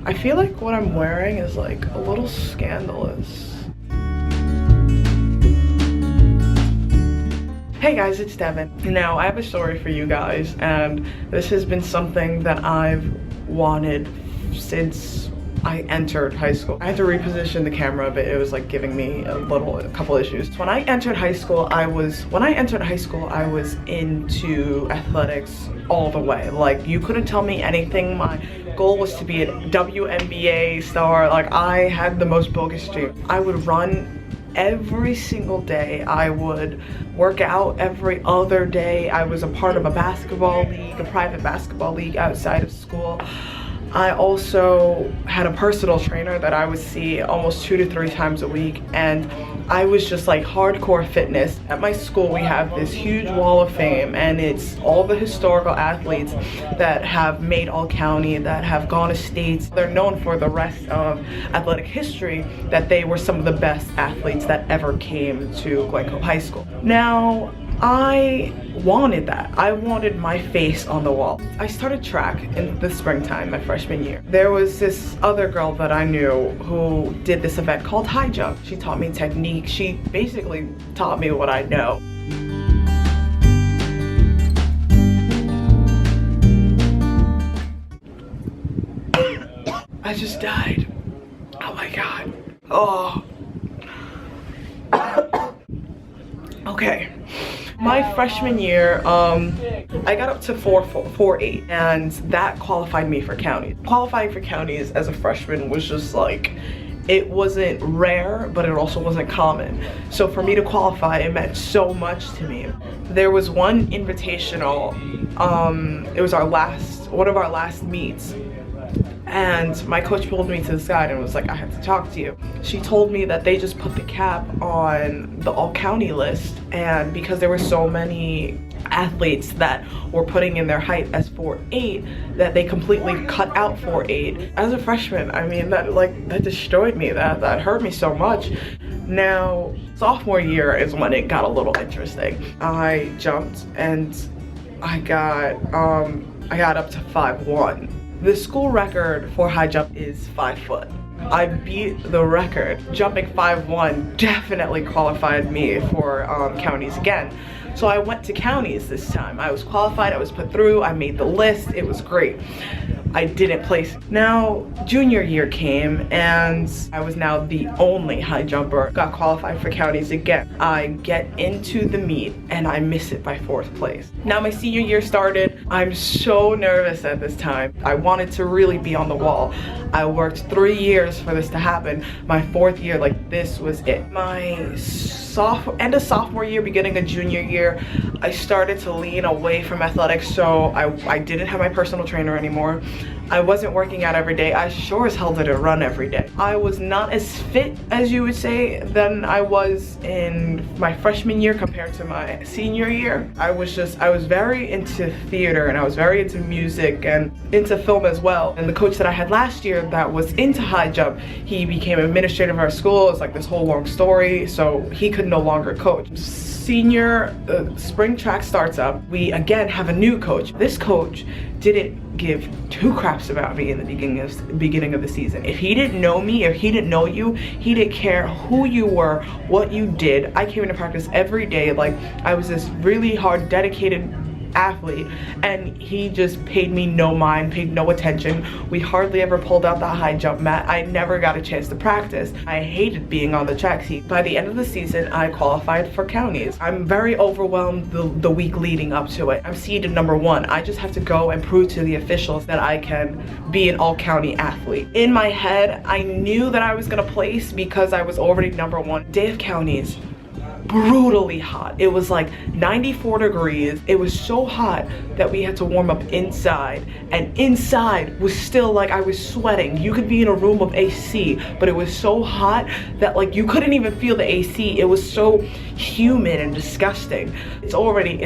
I feel like what I'm wearing is like a little scandalous. Hey guys, it's Devin. Now, I have a story for you guys, and this has been something that I've wanted since I entered high school. I had to reposition the camera a bit. It was like giving me a couple issues. When I entered high school, I was into athletics all the way. Like, you couldn't tell me anything. My goal was to be a WNBA star. Like, I had the most bogus dream. I would run every single day. I would work out every other day. I was a part of a basketball league, a private basketball league outside of school. I also had a personal trainer that I would see almost 2 to 3 times a week, and I was just like hardcore fitness. At my school, we have this huge wall of fame, and it's all the historical athletes that have made all county, that have gone to states. They're known for the rest of athletic history that they were some of the best athletes that ever came to Glencoe High School. Now, I wanted that. I wanted my face on the wall. I started track in the springtime, my freshman year. There was this other girl that I knew who did this event called high jump. She taught me technique. She basically taught me what I know. I just died. Oh my God. Oh. Okay. My freshman year, I got up to 4.8, and that qualified me for counties. Qualifying for counties as a freshman was just like, it wasn't rare, but it also wasn't common. So for me to qualify, it meant so much to me. There was one invitational, it was one of our last meets. And my coach pulled me to the side and was like, I have to talk to you. She told me that they just put the cap on the all-county list, and because there were so many athletes that were putting in their height as 4'8", that they completely cut out 4'8". As a freshman, I mean, that destroyed me. That hurt me so much. Now, sophomore year is when it got a little interesting. I jumped and I got up to 5'1". The school record for high jump is 5 foot. I beat the record. Jumping 5'1" definitely qualified me for counties again. So I went to counties this time. I was qualified, I was put through, I made the list, it was great. I didn't place. Now, junior year came, and I was now the only high jumper. Got qualified for counties again. I get into the meet, and I miss it by 4th place. Now my senior year started. I'm so nervous at this time. I wanted to really be on the wall. I worked 3 years for this to happen. My 4th year, like, this was it. My end of sophomore year, beginning of junior year, I started to lean away from athletics, so I didn't have my personal trainer anymore. I wasn't working out every day. I sure as hell didn't run every day. I was not as fit, as you would say, than I was in my freshman year compared to my senior year. I was very into theater, and I was very into music and into film as well. And the coach that I had last year that was into high jump, he became administrator of our school. It's like this whole long story, so he could no longer coach. Senior spring track starts up. We again have a new coach. This coach didn't give 2 craps about me in the beginning of the season. If he didn't know me, if he didn't know you, he didn't care who you were, what you did. I came into practice every day like I was this really hard, dedicated athlete, and he just paid me no mind, paid no attention. We hardly ever pulled out the high jump mat. I never got a chance to practice. I hated being on the track team. By the end of the season, I qualified for counties. I'm very overwhelmed the week leading up to it. I'm seeded number 1. I just have to go and prove to the officials that I can be an all-county athlete. In my head, I knew that I was gonna place because I was already number 1. Day of counties, brutally hot. It was like 94 degrees. It was so hot that we had to warm up inside, and inside was still like I was sweating. You could be in a room of AC, but it was so hot that like you couldn't even feel the AC. It was so humid and disgusting. It's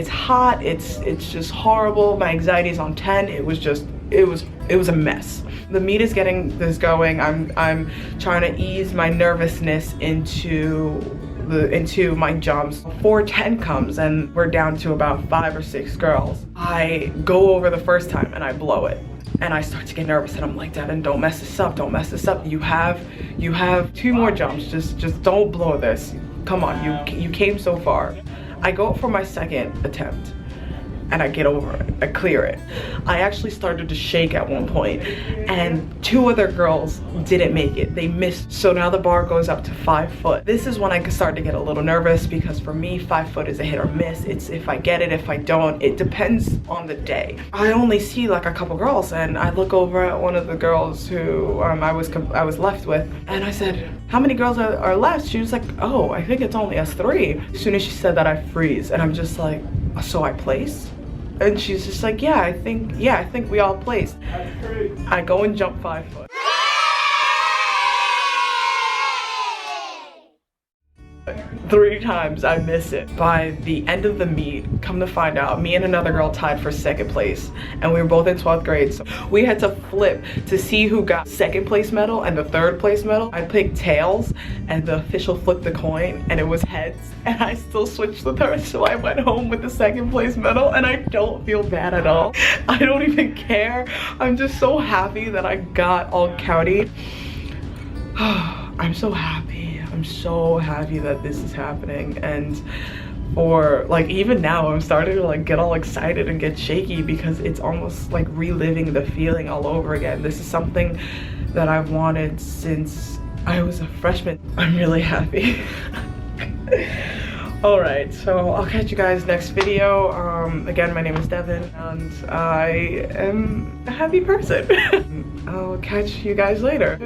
hot. It's just horrible. My anxiety is on 10. It was a mess. The meet is getting this going. I'm trying to ease my nervousness into my jumps. 4:10 comes and we're down to about 5 or 6 girls. I go over the first time and I blow it. And I start to get nervous and I'm like, Devin, don't mess this up, don't mess this up. You have 2 more jumps, just don't blow this. Come on, you came so far. I go for my second attempt and I get over it, I clear it. I actually started to shake at one point and 2 other girls didn't make it, they missed. So now the bar goes up to 5 foot. This is when I start to get a little nervous because for me, 5 foot is a hit or miss. It's if I get it, if I don't, it depends on the day. I only see like a couple girls and I look over at one of the girls who I was left with and I said, how many girls are left? She was like, oh, I think it's only us 3. As soon as she said that, I freeze and I'm just like, so I placed? And she's just like, yeah, I think we all placed. I go and jump 5 foot. Three times I miss it. By the end of the meet, come to find out, me and another girl tied for 2nd place and we were both in 12th grade. So we had to flip to see who got 2nd place medal and the 3rd place medal. I picked tails and the official flipped the coin and it was heads and I still switched with her. So I went home with the 2nd place medal and I don't feel bad at all. I don't even care. I'm just so happy that I got all county. I'm so happy. I'm so happy that this is happening, and for like even now I'm starting to like get all excited and get shaky because it's almost like reliving the feeling all over again. This is something that I've wanted since I was a freshman. I'm really happy. All right, so I'll catch you guys next video. Again, my name is Devin and I am a happy person. I'll catch you guys later.